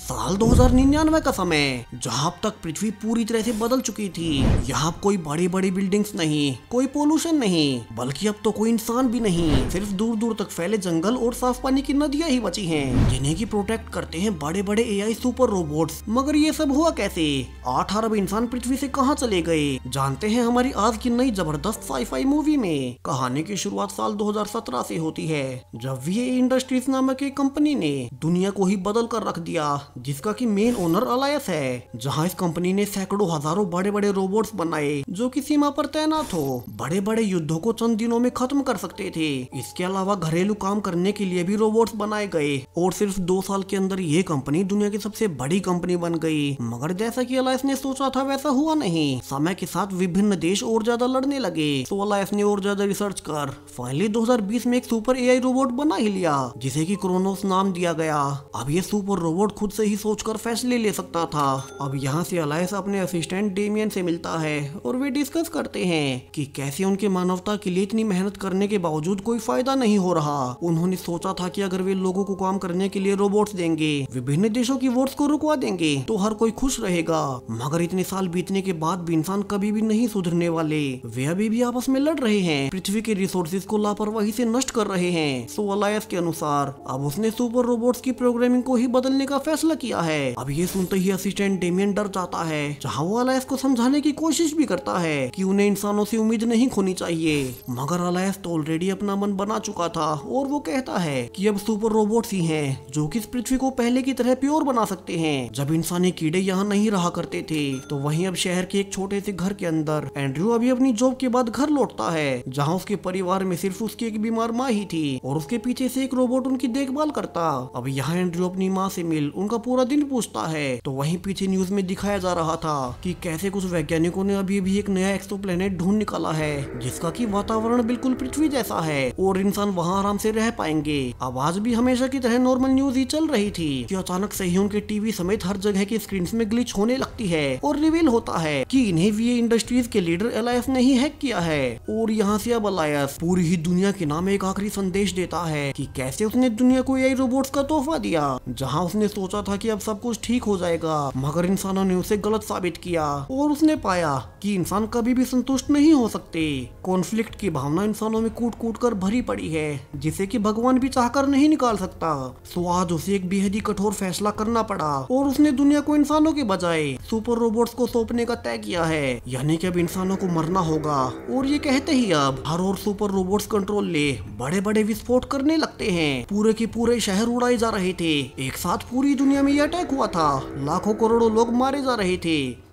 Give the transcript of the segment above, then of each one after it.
साल 2099 का समय, जहाँ अब तक पृथ्वी पूरी तरह से बदल चुकी थी। यहाँ कोई बड़ी बड़ी बिल्डिंग्स नहीं, कोई पोल्यूशन नहीं, बल्कि अब तो कोई इंसान भी नहीं। सिर्फ दूर दूर तक फैले जंगल और साफ पानी की नदियाँ ही बची हैं, जिन्हें की प्रोटेक्ट करते हैं बड़े बड़े एआई सुपर रोबोट्स। मगर ये सब हुआ कैसे? 8 अरब इंसान पृथ्वी से कहाँ चले गए? जानते हैं हमारी आज की नई जबरदस्त साई-फाई मूवी में। कहानी की शुरुआत साल 2017 से होती है, जब वीए इंडस्ट्रीज नामक एक कंपनी ने दुनिया को ही बदल कर रख दिया, जिसका कि मेन ओनर अलायस है। जहां इस कंपनी ने सैकड़ों हजारों बड़े बड़े रोबोट्स बनाए, जो कि सीमा पर तैनात हो बड़े बड़े युद्धों को चंद दिनों में खत्म कर सकते थे। इसके अलावा घरेलू काम करने के लिए भी रोबोट्स बनाए गए और सिर्फ 2 साल के अंदर ये कंपनी दुनिया की सबसे बड़ी कंपनी बन गई। मगर जैसा कि अलायस ने सोचा था वैसा हुआ नहीं। समय के साथ विभिन्न देश और ज्यादा लड़ने लगे, तो अलायस ने और ज्यादा रिसर्च कर फाइनली 2020 में एक सुपर एआई रोबोट बना ही लिया, जिसे कि क्रोनोस नाम दिया गया। अब ये सुपर रोबोट खुद से ही सोचकर फैसले ले सकता था। अब यहाँ से अलायस अपने असिस्टेंट डेमियन से मिलता है और वे डिस्कस करते हैं कि कैसे उनके मानवता के लिए इतनी मेहनत करने के बावजूद कोई फायदा नहीं हो रहा। उन्होंने सोचा था कि अगर वे लोगों को काम करने के लिए रोबोट्स देंगे, विभिन्न देशों की वोट्स को रुकवा देंगे, तो हर कोई खुश रहेगा। मगर इतने साल बीतने के बाद भी इंसान कभी भी नहीं सुधरने वाले। वे अभी भी आपस में लड़ रहे हैं, पृथ्वी के रिसोर्सेज को लापरवाही से नष्ट कर रहे हैं। सो अलायस के अनुसार अब उसने सुपर रोबोट्स की प्रोग्रामिंग को ही बदलने का फैसला किया है। अब ये सुनते ही असिस्टेंट डेमियन डर जाता है, जहाँ वो अलायस को समझाने की कोशिश भी करता है कि उन्हें इंसानों से उम्मीद नहीं खोनी चाहिए। मगर अलायस तो ऑलरेडी अपना मन बना चुका था और वो कहता है कि अब सुपर रोबोट्स ही हैं जो कि इस पृथ्वी को पहले की तरह प्योर बना सकते हैं। जब इंसानी कीड़े यहाँ नहीं रहा करते थे, तो वहीं अब शहर के एक छोटे से घर के अंदर एंड्रयू अभी अपनी जॉब के बाद घर लौटता है, जहाँ उसके परिवार में सिर्फ उसकी एक बीमार माँ ही थी और उसके पीछे से एक रोबोट उनकी देखभाल करता। अब यहाँ एंड्रयू अपनी माँ से मिल उनका पूरा दिन पूछता है। तो वहीं पीछे न्यूज में दिखाया जा रहा था कि कैसे कुछ वैज्ञानिकों ने अभी भी एक नया एक्सोप्लैनेट ढूंढ निकाला है, जिसका कि वातावरण बिल्कुल पृथ्वी जैसा है और इंसान वहाँ आराम से रह पाएंगे। अब आज भी हमेशा की तरह नॉर्मल न्यूज ही चल रही थी कि अचानक से ही उनके टीवी समेत हर जगह की स्क्रीन में ग्लिच होने लगती है और रिवील होता है कि इन्हें वीए इंडस्ट्रीज के लीडर अलायस ने ही हैक किया है। और यहाँ से अब अलायस पूरी ही दुनिया के नाम एक आखिरी संदेश देता है कि कैसे उसने दुनिया को एआई रोबोट्स का तोहफा दिया, जहाँ उसने सोचा था कि अब सब कुछ ठीक हो जाएगा, मगर इंसानों ने उसे गलत साबित किया और उसने पाया कि इंसान कभी भी संतुष्ट नहीं हो सकते। कॉन्फ्लिक्ट की भावना इंसानों में कूट कूट कर भरी पड़ी है, जिसे कि भगवान भी चाहकर नहीं निकाल सकता। सो आज उसे एक बेहद ही कठोर फैसला करना पड़ा और उसने दुनिया को इंसानों के बजाय सुपर रोबोट्स को सौंपने का तय किया है, यानी कि अब इंसानों को मरना होगा। और ये कहते ही अब हर और सुपर रोबोट्स कंट्रोल ले बड़े बड़े विस्फोट करने लगते हैं। पूरे के पूरे शहर उड़ाए जा रहे थे, एक साथ पूरी दुनिया में ये अटैक हुआ था, लाखों करोड़ों लोग मारे जा रहे थे।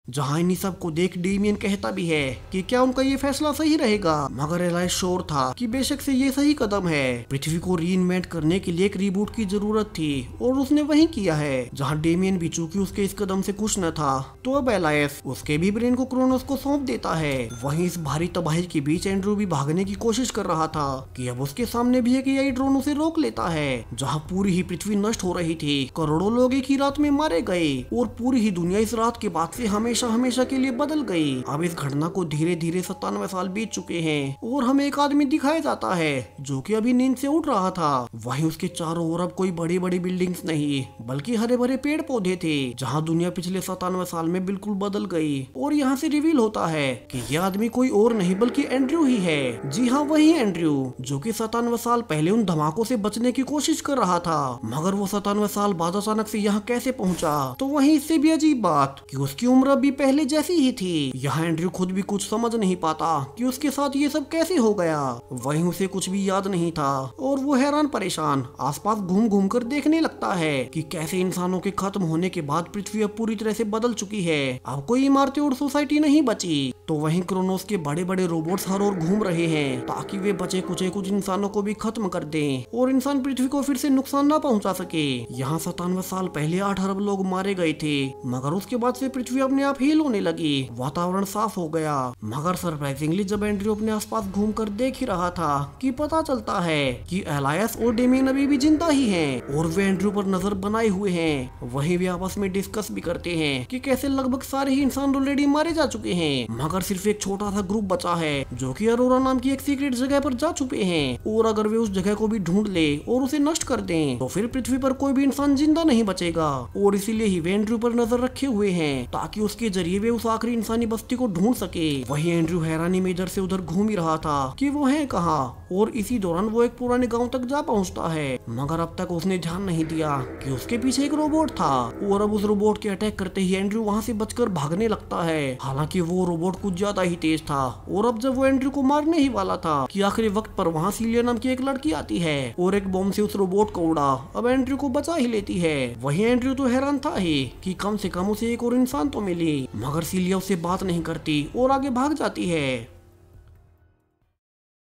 जहाँ इन्हीं सब को देख डेमियन कहता भी है कि क्या उनका ये फैसला सही रहेगा, मगर अलायस श्योर था कि बेशक से ये सही कदम है। पृथ्वी को रीइन्वेंट करने के लिए एक रीबूट की जरूरत थी और उसने वही किया है। जहाँ डेमियन भी चूंकि उसके इस कदम से खुश न था, तो अब अलायस उसके भी ब्रेन को क्रोनोस को सौंप देता है। वहीं इस भारी तबाही के बीच एंड्रयू भी भागने की कोशिश कर रहा था कि अब उसके सामने भी एक एआई ड्रोन उसे रोक लेता है। जहाँ पूरी ही पृथ्वी नष्ट हो रही थी, करोड़ों लोग एक ही रात में मारे गए और पूरी ही दुनिया इस रात के बाद से हमेशा के लिए बदल गई। अब इस घटना को धीरे धीरे 97 साल बीत चुके हैं और हमें एक आदमी दिखाया जाता है जो कि अभी नींद से उठ रहा था। वहीं उसके चारों ओर अब कोई बड़ी बड़ी बिल्डिंग्स नहीं, बल्कि हरे भरे पेड़ पौधे थे। जहां दुनिया पिछले 97 साल में बिल्कुल बदल गई और यहाँ से रिवील होता है कि यह आदमी कोई और नहीं बल्कि एंड्रयू ही है। जी हाँ, वही एंड्रयू जो कि 97 साल पहले उन धमाकों से बचने की कोशिश कर रहा था। मगर वो 97 साल बाद अचानक से यहाँ कैसे पहुँचा? तो वहीं इससे भी अजीब बात कि उसकी उम्र भी पहले जैसी ही थी। यहाँ एंड्रयू खुद भी कुछ समझ नहीं पाता कि उसके साथ ये सब कैसे हो गया। वहीं उसे कुछ भी याद नहीं था और वो हैरान परेशान आसपास घूम घूम कर देखने लगता है कि कैसे इंसानों के खत्म होने के बाद पृथ्वी अब पूरी तरह से बदल चुकी है। अब कोई इमारतें और सोसाइटी नहीं बची। तो वहीं क्रोनोस के बड़े बड़े रोबोट्स हर ओर घूम रहे हैं ताकि वे बचे कुछ इंसानों को भी खत्म कर दें और इंसान पृथ्वी को फिर से नुकसान न पहुंचा सके। यहाँ 97 साल पहले 8 अरब लोग मारे गए थे, मगर उसके बाद से पृथ्वी अपने आप हील होने लगी, वातावरण साफ हो गया। मगर सरप्राइजिंगली जब एंड्रयू अपने आसपास घूमकर देख ही रहा था कि पता चलता है कि अलायस और डेमियन अभी भी जिंदा ही हैं और वे एंड्रयू पर नजर बनाए हुए हैं। वहीं वे आपस में डिस्कस भी करते हैं कि कैसे लगभग सारे ही इंसान ऑलरेडी मारे जा चुके हैं, मगर सिर्फ एक छोटा सा ग्रुप बचा है जो कि अरोरा नाम की एक सीक्रेट जगह पर जा चुके हैं और अगर वे उस जगह को भी ढूंढ ले और उसे नष्ट कर दें तो फिर पृथ्वी पर कोई भी इंसान जिंदा नहीं बचेगा और इसीलिए ही वे एंड्रयू पर नजर रखे हुए हैं ताकि उसके जरिए वे उस आखिरी इंसानी बस्ती को ढूंढ सके। वही एंड्रयू हैरानी में इधर से उधर घूम ही रहा था कि वो है कहाँ और इसी दौरान वो एक पुराने गांव तक जा पहुंचता है मगर अब तक उसने ध्यान नहीं दिया कि उसके पीछे एक रोबोट था और अब उस रोबोट के अटैक करते ही एंड्रयू वहां से बचकर भागने लगता है। हालांकि वो रोबोट कुछ ज्यादा ही तेज था और अब जब वो एंड्रयू को मारने ही वाला था कि आखिरी वक्त पर वहाँ सीलिया नाम की एक लड़की आती है और एक बॉम्ब से उस रोबोट को उड़ा अब एंड्रयू को बचा ही लेती है। वही एंड्रयू तो हैरान था ही कि कम से कम उसे एक और इंसान तो मिली मगर सीलिया उससे बात नहीं करती और आगे भाग जाती है।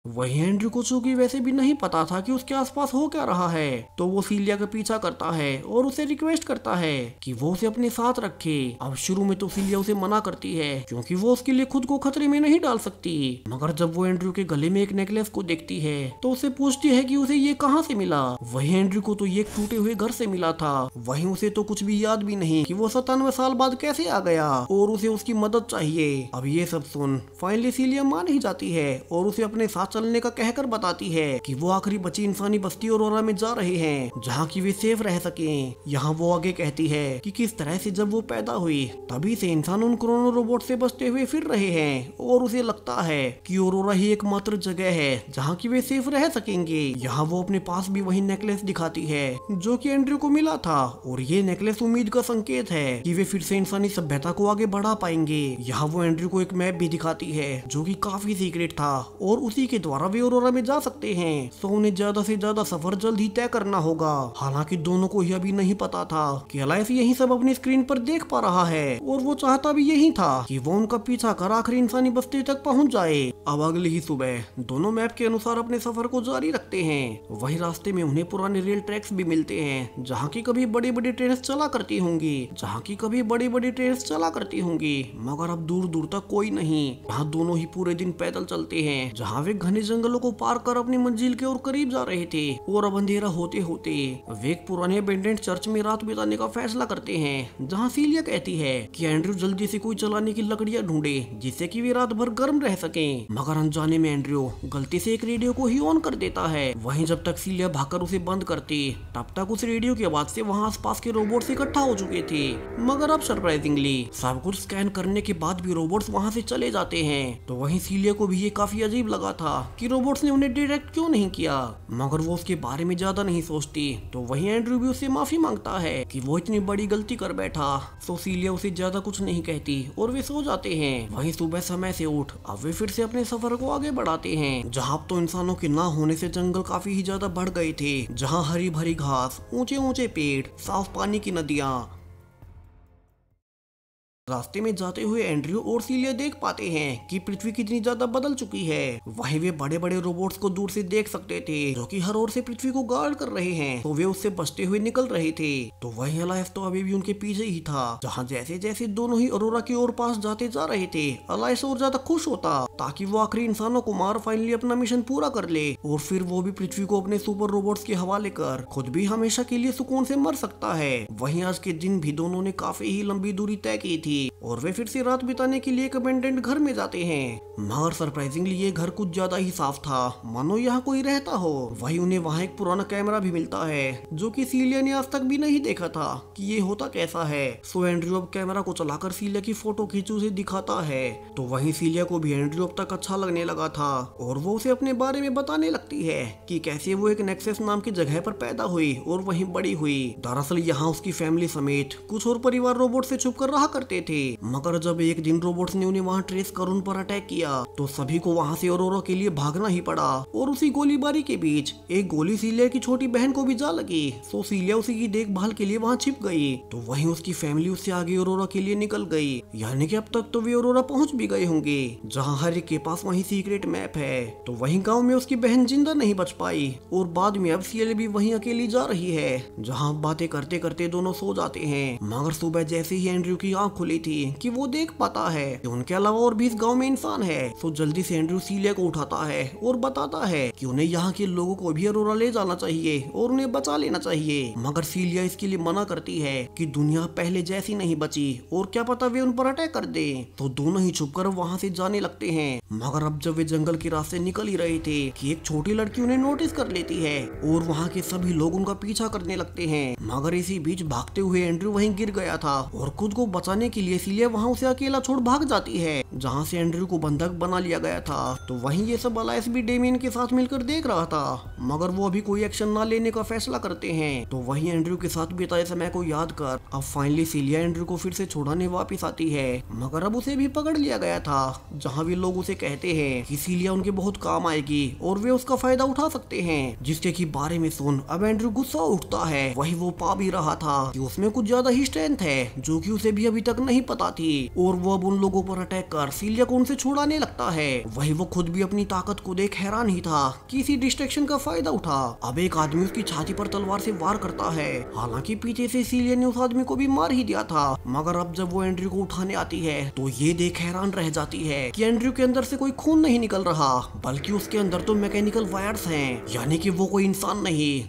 वही एंड्रयू को चूंकि वैसे भी नहीं पता था कि उसके आसपास हो क्या रहा है तो वो सीलिया का पीछा करता है और उसे रिक्वेस्ट करता है कि वो उसे अपने साथ रखे। अब शुरू में तो सीलिया उसे मना करती है क्योंकि वो उसके लिए खुद को खतरे में नहीं डाल सकती मगर जब वो एंड्रयू के गले में एक नेकलेस को देखती है तो उसे पूछती है कि उसे ये कहाँ से मिला। वही एंड्रयू को तो ये एक टूटे हुए घर से मिला था। वही उसे तो कुछ भी याद भी नहीं कि वो 97 साल बाद कैसे आ गया और उसे उसकी मदद चाहिए। अब ये सब सुन फाइनली सीलिया मान ही जाती है और उसे अपने साथ चलने का कहकर बताती है कि वो आखिरी बची इंसानी बस्ती अरोरा में जा रहे हैं जहाँ की वे सेफ रह सकें। यहाँ वो आगे कहती है कि किस तरह से जब वो पैदा हुई तभी से इंसान उन क्रोनो रोबोट से बचते हुए फिर रहे हैं और उसे लगता है कि अरोरा ही एकमात्र जगह है जहाँ की वे सेफ रह सकेंगे। यहाँ वो अपने पास भी वही नेकलेस दिखाती है जो कि एंड्रयू को मिला था और ये नेकलेस उम्मीद का संकेत है कि वे फिर से इंसानी सभ्यता को आगे बढ़ा पाएंगे। यहाँ वो एंड्रयू को एक मैप भी दिखाती है जो कि काफी सीक्रेट था और उसी के द्वारा वे अरोरा में जा सकते हैं तो उन्हें ज्यादा से ज्यादा सफर जल्द ही तय करना होगा। हालांकि दोनों को यह भी नहीं पता था कि अलाइस यही सब अपनी स्क्रीन पर देख पा रहा है और वो चाहता भी यही था कि वो उनका पीछा कर आखिरी इंसानी बस्ती तक पहुंच जाए। अब अगली ही सुबह दोनों मैप के अनुसार अपने सफर को जारी रखते हैं। वही रास्ते में उन्हें पुराने रेल ट्रैक्स भी मिलते हैं जहाँ की कभी बड़ी बड़ी ट्रेन चला करती होंगी मगर अब दूर दूर तक कोई नहीं। यहाँ दोनों ही पूरे दिन पैदल चलते हैं जहाँ वे घने जंगलों को पार कर अपनी मंजिल के और करीब जा रहे थे और अब अंधेरा होते होते वे एक पुराने अबेंडेंट चर्च में रात बिताने का फैसला करते हैं जहाँ सीलिया कहती है कि एंड्रयू जल्दी से कोई चलाने की लकड़ियां ढूंढे जिससे कि वे रात भर गर्म रह सकें। मगर अनजाने में एंड्रयू गलती से एक रेडियो को ही ऑन कर देता है। वहीं जब तक सीलिया भागकर उसे बंद करती तब तक उस रेडियो की आवाज से वहाँ आसपास के रोबोट्स इकट्ठा हो चुके थे। मगर अब सरप्राइजिंगली सब कुछ स्कैन करने के बाद भी रोबोट्स वहाँ से चले जाते हैं। तो वहीं सीलिया को भी ये काफी अजीब लगा था कि रोबोट्स ने उन्हें डिटेक्ट क्यों नहीं किया मगर वो उसके बारे में ज्यादा नहीं सोचती। तो वहीं एंड्रयू भी उससे माफी मांगता है कि वो इतनी बड़ी गलती कर बैठा। तो सीलिया उसे ज्यादा कुछ नहीं कहती और वे सो जाते हैं। वहीं सुबह समय से उठ अब वे फिर से अपने सफर को आगे बढ़ाते हैं। जहाँ तो इंसानों के ना होने से जंगल काफी ही ज्यादा बढ़ गए थे, जहाँ हरी भरी घास, ऊंचे ऊंचे पेड़, साफ पानी की नदियाँ। रास्ते में जाते हुए एंड्रयू और सीलिया देख पाते हैं कि पृथ्वी कितनी ज्यादा बदल चुकी है। वहीं वे बड़े बड़े रोबोट्स को दूर से देख सकते थे जो कि हर ओर से पृथ्वी को गार्ड कर रहे हैं। तो वे उससे बचते हुए निकल रहे थे। तो वही अलाइस तो अभी भी उनके पीछे ही था। जहाँ जैसे जैसे दोनों ही अरोरा की ओर पास जाते जा रहे थे अलाइस और ज्यादा खुश होता ताकि वो आखिरी इंसानों को मार फाइनली अपना मिशन पूरा कर ले और फिर वो भी पृथ्वी को अपने सुपर रोबोट्स के हवाले कर खुद भी हमेशा के लिए सुकून से मर सकता है। वहीं आज के दिन भी दोनों ने काफी ही लंबी दूरी तय की थी और वे फिर से रात बिताने के लिए एक अबेंडेंट घर में जाते हैं। मगर सरप्राइजिंगली ये घर कुछ ज्यादा ही साफ था, मानो यहाँ कोई रहता हो। वही उन्हें वहाँ एक पुराना कैमरा भी मिलता है जो कि सीलिया ने आज तक भी नहीं देखा था कि ये होता कैसा है। सो एंड्रयू अब कैमरा को चलाकर सीलिया की फोटो खींच उसे दिखाता है। तो वहीं सीलिया को भी एंड्रयू अब तक अच्छा लगने लगा था और वो उसे अपने बारे में बताने लगती है कि कैसे वो एक नेक्सस नाम की जगह पर पैदा हुई और वहीं बड़ी हुई। दरअसल यहाँ उसकी फैमिली समेत कुछ और परिवार रोबोट से छुप कर रहा करते थे। मगर जब एक दिन रोबोट्स ने उन्हें वहाँ ट्रेस कर उन पर अटैक किया तो सभी को वहाँ से अरोरा के लिए भागना ही पड़ा। और उसी गोलीबारी के बीच एक गोली सीलिया की छोटी बहन को भी जा लगी। तो सीलिया उसी की देखभाल के लिए वहाँ छिप गई। तो वहीं उसकी फैमिली उससे आगे अरोरा के लिए निकल गई। यानी कि अब तक तो वे अरोरा पहुँच भी गए होंगे जहाँ हर एक के पास वही सीक्रेट मैप है। तो वहीं गाँव में उसकी बहन जिंदा नहीं बच पाई और बाद में अब सीलिया भी वहीं अकेली जा रही है जहाँ बातें करते करते दोनों सो जाते हैं। मगर सुबह जैसे ही एंड्रयू की आँख खुली बोली थी कि वो देख पाता है कि उनके अलावा और भी इस गांव में इंसान है। तो जल्दी से एंड्रयू सीलिया को उठाता है और बताता है कि उन्हें यहाँ के लोगों को भी अरोरा ले जाना चाहिए और उन्हें बचा लेना चाहिए। मगर सीलिया इसके लिए मना करती है कि दुनिया पहले जैसी नहीं बची और क्या पता वे उन पर अटैक कर दे। तो दोनों ही छुपकर वहाँ से जाने लगते हैं। मगर अब जब वे जंगल के रास्ते निकल ही रहे थे कि एक छोटी लड़की उन्हें नोटिस कर लेती है और वहाँ के सभी लोग उनका पीछा करने लगते हैं। मगर इसी बीच भागते हुए एंड्रयू वहीं गिर गया था और खुद को बचाने के लिए सीलिया वहाँ उसे अकेला छोड़ भाग जाती है जहाँ से एंड्रयू को बंधक बना लिया गया था। तो वहीं ये सब अलायंस भी डेमियन के साथ मिलकर देख रहा था, मगर वो अभी कोई एक्शन ना लेने का फैसला करते हैं। तो वहीं एंड्रयू के साथ बिताए समय को याद कर अब फाइनली सीलिया एंड्रयू को फिर से छुड़ाने वापिस आती है। मगर अब उसे भी पकड़ लिया गया था, जहाँ वे लोग उसे कहते हैं कि सीलिया उनके बहुत काम आएगी और वे उसका फायदा उठा सकते हैं, जिसके की बारे में सुन अब एंड्रयू गुस्सा उठता है। वही वो पा भी रहा था कि उसमें कुछ ज्यादा ही स्ट्रेंथ है जो कि उसे भी अभी तक नहीं पता थी और वो अब उन लोगों पर अटैक कर सीलिया को उनसे छुड़ाने लगता है। वही वो खुद भी अपनी ताकत को देख हैरान ही था कि इसी डिस्ट्रैक्शन का फायदा उठा अब एक आदमी उसकी छाती पर तलवार से वार करता है। हालांकि पीछे से सीलिया ने उस आदमी को भी मार ही दिया था। मगर अब जब वो एंड्रयू को उठाने आती है तो ये देख हैरान रह जाती है कि एंड्रयू के अंदर से कोई खून नहीं निकल रहा, बल्कि उसके अंदर तो मैकेनिकल वायर्स हैं, यानी कि वो कोई इंसान नहीं।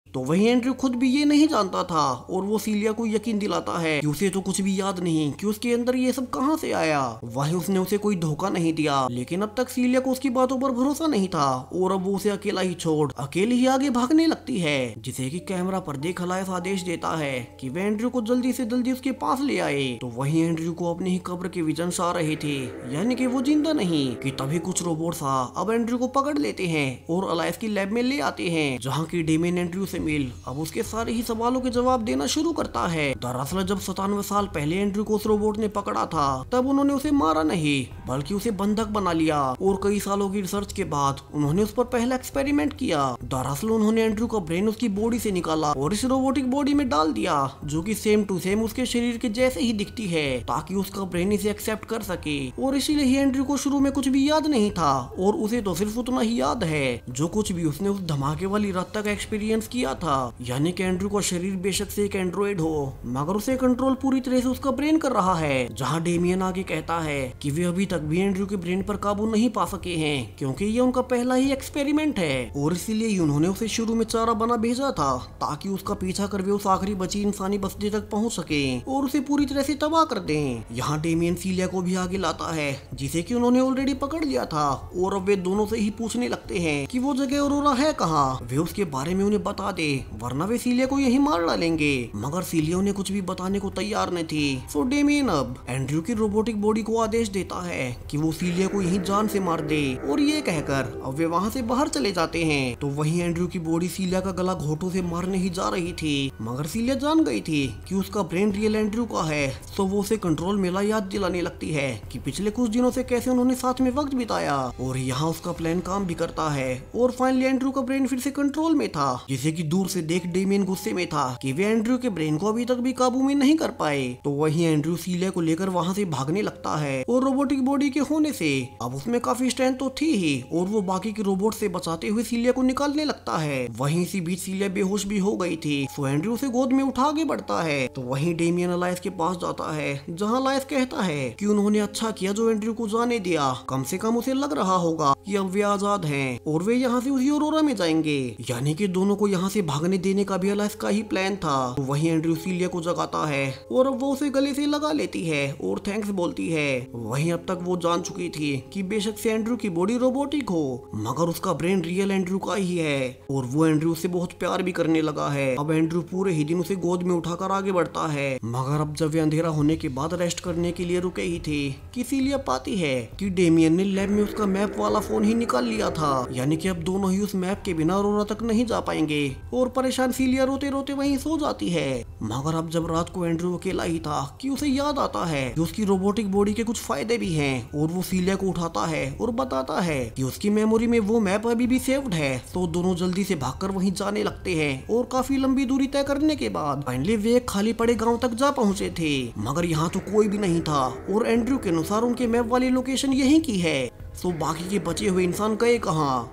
तो वही एंड्रयू खुद भी ये नहीं जानता था और वो सीलिया को यकीन दिलाता है कि उसे तो कुछ भी याद नहीं कि उसके अंदर ये सब कहां से आया। वही उसने उसे कोई धोखा नहीं दिया, लेकिन अब तक सीलिया को उसकी बातों पर भरोसा नहीं था और अब वो उसे अकेला ही छोड़ अकेले ही आगे भागने लगती है, जिसे कि कैमरा पर देख अलायंस आदेश देता है कि वे एंड्रयू को जल्दी से जल्दी उसके पास ले आए। तो वही एंड्रयू को अपनी ही कब्र के विजन्स आ रहे थे, यानी कि वो जिंदा नहीं, कि तभी कुछ रोबोट्स अब एंड्रयू को पकड़ लेते हैं और अलायंस की लैब में ले आते हैं, जहाँ की डेमियन एंड्रयू से अब उसके सारे ही सवालों के जवाब देना शुरू करता है। दरअसल जब 97 साल पहले एंड्रयू को उस रोबोट ने पकड़ा था तब उन्होंने उसे मारा नहीं, बल्कि उसे बंधक बना लिया और कई सालों की रिसर्च के बाद उन्होंने उस पर पहला एक्सपेरिमेंट किया। दरअसल उन्होंने एंड्रयू का ब्रेन उसकी बॉडी से निकाला और इस रोबोटिक बॉडी में डाल दिया, जो कि सेम टू सेम उसके शरीर के जैसे ही दिखती है, ताकि उसका ब्रेन इसे एक्सेप्ट कर सके। और इसीलिए ही एंड्रयू को शुरू में कुछ भी याद नहीं था और उसे तो सिर्फ उतना ही याद है जो कुछ भी उसने उस धमाके वाली रात तक एक्सपीरियंस किया था। यानी कि एंड्रयू का शरीर बेशक से एक एंड्रॉइड हो, मगर उसे कंट्रोल पूरी तरह से उसका ब्रेन कर रहा है। जहां डेमियन आगे कहता है कि वे अभी तक भी एंड्रयू के ब्रेन पर काबू नहीं पा सके हैं, क्योंकि ये उनका पहला ही एक्सपेरिमेंट है और इसीलिए ही उन्होंने उसे शुरू में चारा बना भेजा था, ताकि उसका पीछा कर वे उस आखिरी बची इंसानी बस्ती तक पहुंच सके और उसे पूरी तरह से तबाह कर दें। यहाँ डेमियन सीलिया को भी आगे लाता है, जिसे कि उन्होंने ऑलरेडी पकड़ लिया था, और अब वे दोनों से ही पूछने लगते हैं कि वो जगह अरोरा है कहाँ, वे उसके बारे में उन्हें बता दे, वरना वे सीलिया को यही मार डालेंगे। मगर सीलिया उन्हें कुछ भी बताने को तैयार नहीं थी। सो डेमियन अब एंड्रयू की रोबोटिक बॉडी को आदेश देता है कि वो सीलिया को यही जान से मार दे, और ये कहकर अब वे वहाँ से बाहर चले जाते हैं। तो वहीं एंड्रयू की बॉडी सीलिया का गला घोटों से मारने ही जा रही थी, मगर सीलिया जान गई थी कि उसका ब्रेन रियल एंड्रयू का है। तो वो उसे कंट्रोल मेला याद दिलाने लगती है कि पिछले कुछ दिनों से कैसे उन्होंने साथ में वक्त बिताया, और यहाँ उसका प्लान काम भी करता है। और फाइनली एंड्रयू का ब्रेन फिर से कंट्रोल में था, जिसे कि दूर से देख डेमियन गुस्से में था कि वे एंड्रयू के ब्रेन को अभी तक भी काबू में नहीं कर पाए। तो वही एंड्रयू सीलिया को लेकर वहाँ से भागने लगता है, और रोबोटिक बॉडी के होने से अब उसमें काफी स्ट्रेंथ तो थी ही, और वो बाकी के रोबोट से बचाते हुए सीलिया को निकालने लगता है। वहीं इसी बीच सीलिया बेहोश भी हो गई थी, तो एंड्रयू उसे गोद में उठा के बढ़ता है। तो वहीं डेमियन अलायंस के पास जाता है, जहाँ अलायंस कहता है कि उन्होंने अच्छा किया जो एंड्रयू को जाने दिया, कम से कम उसे लग रहा होगा कि अब वे आजाद हैं और वे यहाँ से उसी अरोरा में जाएंगे। यानी कि दोनों को यहाँ से भागने देने का भी अलायंस का ही प्लान था। तो वहीं एंड्रयू सीलिया को जगाता है और अब वो उसे गले से लगा लेती है और थैंक्स बोलती है। वहीं अब तक वो जान चुकी थी कि बेशक से एंड्रयू की बॉडी रोबोटिक हो, मगर उसका ब्रेन रियल एंड्रयू का ही है, और वो एंड्रयू से बहुत प्यार भी करने लगा है। अब एंड्रयू पूरे ही दिन उसे गोद में उठाकर आगे बढ़ता है। मगर अब जब वे अंधेरा होने के बाद रेस्ट करने के लिए रुके ही थे कि सीलिया पाती है कि डेमियन ने लैब में उसका मैप वाला फोन ही निकाल लिया था, यानी कि अब दोनों ही उस मैप के बिना अरोरा तक नहीं जा पाएंगे। और परेशान सीलिया रोते रोते वहीं सो जाती है। मगर अब जब रात को एंड्रयू अकेला ही था कि उसे याद आता है कि उसकी रोबोटिक बॉडी के कुछ फायदे भी हैं, और वो सीलिया को उठाता है और बताता है कि उसकी मेमोरी में वो मैप अभी भी सेव्ड है। तो दोनों जल्दी से भागकर वहीं जाने लगते हैं, और काफी लंबी दूरी तय करने के बाद फाइनली वे एक खाली पड़े गांव तक जा पहुंचे थे। मगर यहाँ तो कोई भी नहीं था, और एंड्रयू के अनुसार उनके मैप वाली लोकेशन यहीं की है। तो बाकी के बचे हुए इंसान गए कहाँ?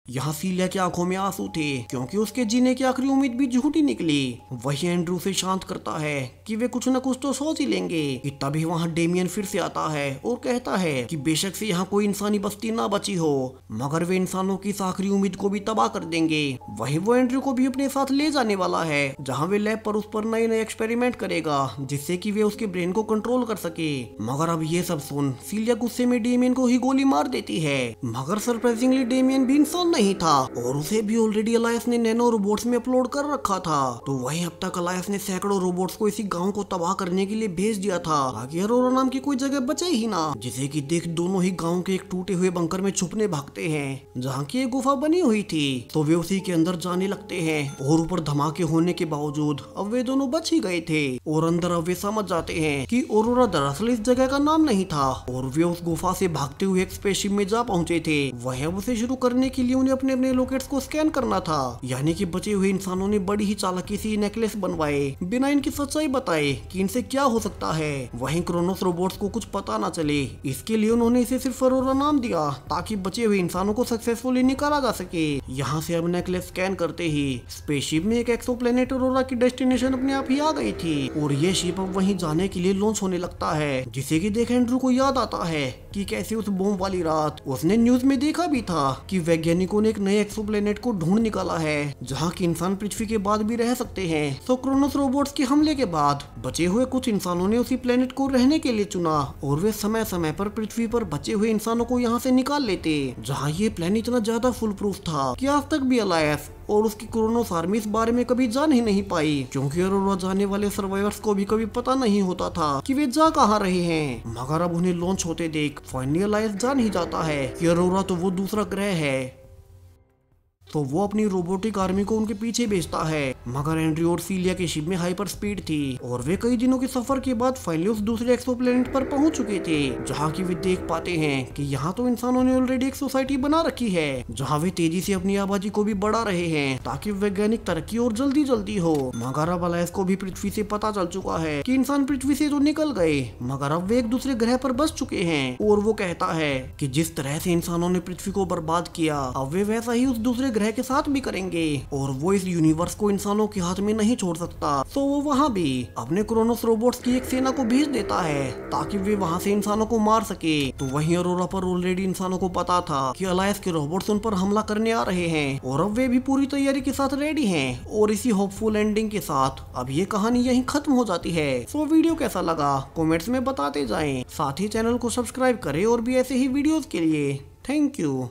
यहाँ सीलिया की आंखों में आंसू थे क्योंकि उसके जीने की आखिरी उम्मीद भी झूठी निकली। वही एंड्रू से शांत करता है कि वे कुछ न कुछ तो सोच ही लेंगे कि तभी वहाँ डेमियन फिर से आता है और कहता है कि बेशक से यहाँ कोई इंसानी बस्ती ना बची हो मगर वे इंसानों की इस आखिरी उम्मीद को भी तबाह कर देंगे। वही वो एंड्रू को भी अपने साथ ले जाने वाला है जहाँ वे लैब पर उस पर नए नए एक्सपेरिमेंट करेगा जिससे कि वे उसके ब्रेन को कंट्रोल कर सके। मगर अब ये सब सुन सीलिया गुस्से में डेमियन को ही गोली मार देती है। मगर सरप्राइजिंगली डेमियन भी इंसान नहीं था और उसे भी ऑलरेडी अलायंस ने नैनो रोबोट्स में अपलोड कर रखा था। तो वहीं अब तक अलायंस ने सैकड़ों रोबोट्स को इसी गांव को तबाह करने के लिए भेज दिया था ताकि अरोरा नाम की कोई जगह बचे ही ना। जिसे कि देख दोनों ही गांव के एक टूटे हुए बंकर में छुपने भागते हैं जहाँ की एक गुफा बनी हुई थी। तो वे उसी के अंदर जाने लगते हैं और ऊपर धमाके होने के बावजूद अब वे दोनों बच ही गए थे और अंदर अब वे समझ जाते हैं कि औरोरा दरअसल इस जगह का नाम नहीं था और वे उस गुफा से भागते हुए एक स्पेसशिप में जा पहुंचे थे। वह अब उसे शुरू करने के लिए उन्हें अपने लोकेट्स को स्कैन करना था। यानी कि बचे हुए इंसानों ने बड़ी ही चालाकी से नेकलेस बनवाए बिना इनकी सच्चाई बताए कि इनसे क्या हो सकता है। वहीं क्रोनोस रोबोट्स को कुछ पता ना चले इसके लिए उन्होंने इसे सिर्फ अरोरा नाम दिया ताकि बचे हुए इंसानों को सक्सेसफुली निकाला जा सके। यहाँ से अब नेकलेस स्कैन करते ही स्पेसशिप में एक एक्सोप्लैनेट अरोरा की डेस्टिनेशन अपने आप ही आ गई थी और ये शिप अब वहीं जाने के लिए लॉन्च होने लगता है। जिसे कि देख एंड्रू को याद आता है कि कैसे उस बॉम्ब वाली रात उसने न्यूज में देखा भी था कि वैज्ञानिकों ने एक नए एक्सोप्लैनेट को ढूंढ निकाला है जहां की इंसान पृथ्वी के बाद भी रह सकते हैं। तो क्रोनोस रोबोट्स के हमले के बाद बचे हुए कुछ इंसानों ने उसी प्लेनेट को रहने के लिए चुना और वे समय समय पर पृथ्वी पर बचे हुए इंसानों को यहाँ से निकाल लेते जहाँ ये प्लान इतना ज्यादा फुल प्रूफ था कि आज तक भी अलायंस और उसकी क्रोनोस आर्मी इस बारे में कभी जान ही नहीं पाई क्योंकि अरोरा जाने वाले सर्वाइवर्स को भी कभी पता नहीं होता था कि वे जा कहाँ रहे हैं। मगर अब उन्हें लॉन्च होते देख फाइनली अलायंस जान ही जाता है कि अरोरा तो वो दूसरा ग्रह है। तो वो अपनी रोबोटिक आर्मी को उनके पीछे भेजता है। मगर एंड्रयू और सीलिया की शिप में हाइपर स्पीड थी और वे कई दिनों के सफर के बाद फाइनली उस दूसरे एक्सोप्लैनेट पर पहुंच चुके थे जहां की वे देख पाते हैं कि यहाँ तो इंसानों ने ऑलरेडी एक सोसाइटी बना रखी है जहां वे तेजी से अपनी आबादी को भी बढ़ा रहे हैं ताकि वैज्ञानिक तरक्की और जल्दी हो। मगर अब अलायंस को भी पृथ्वी से पता चल चुका है कि इंसान पृथ्वी से तो निकल गए मगर अब वे एक दूसरे ग्रह पर बस चुके हैं और वो कहता है कि जिस तरह से इंसानों ने पृथ्वी को बर्बाद किया अब वे वैसा ही उस दूसरे ग्रह के साथ भी करेंगे और वो इस यूनिवर्स को इंसानों के हाथ में नहीं छोड़ सकता। तो वो वहाँ भी अपने क्रोनोस रोबोट्स की एक सेना को भेज देता है ताकि वे वहाँ से इंसानों को मार सके। तो वहीं अरोरा पर ऑलरेडी इंसानों को पता था कि अलायंस के रोबोट्स उन पर हमला करने आ रहे हैं और अब वे भी पूरी तैयारी के साथ रेडी हैं और इसी होपफुल एंडिंग के साथ अब ये कहानी यहीं खत्म हो जाती है। तो वीडियो कैसा लगा कमेंट्स में बताते जाएं, साथ ही चैनल को सब्सक्राइब करें और भी ऐसे ही वीडियोस के लिए। Thank you.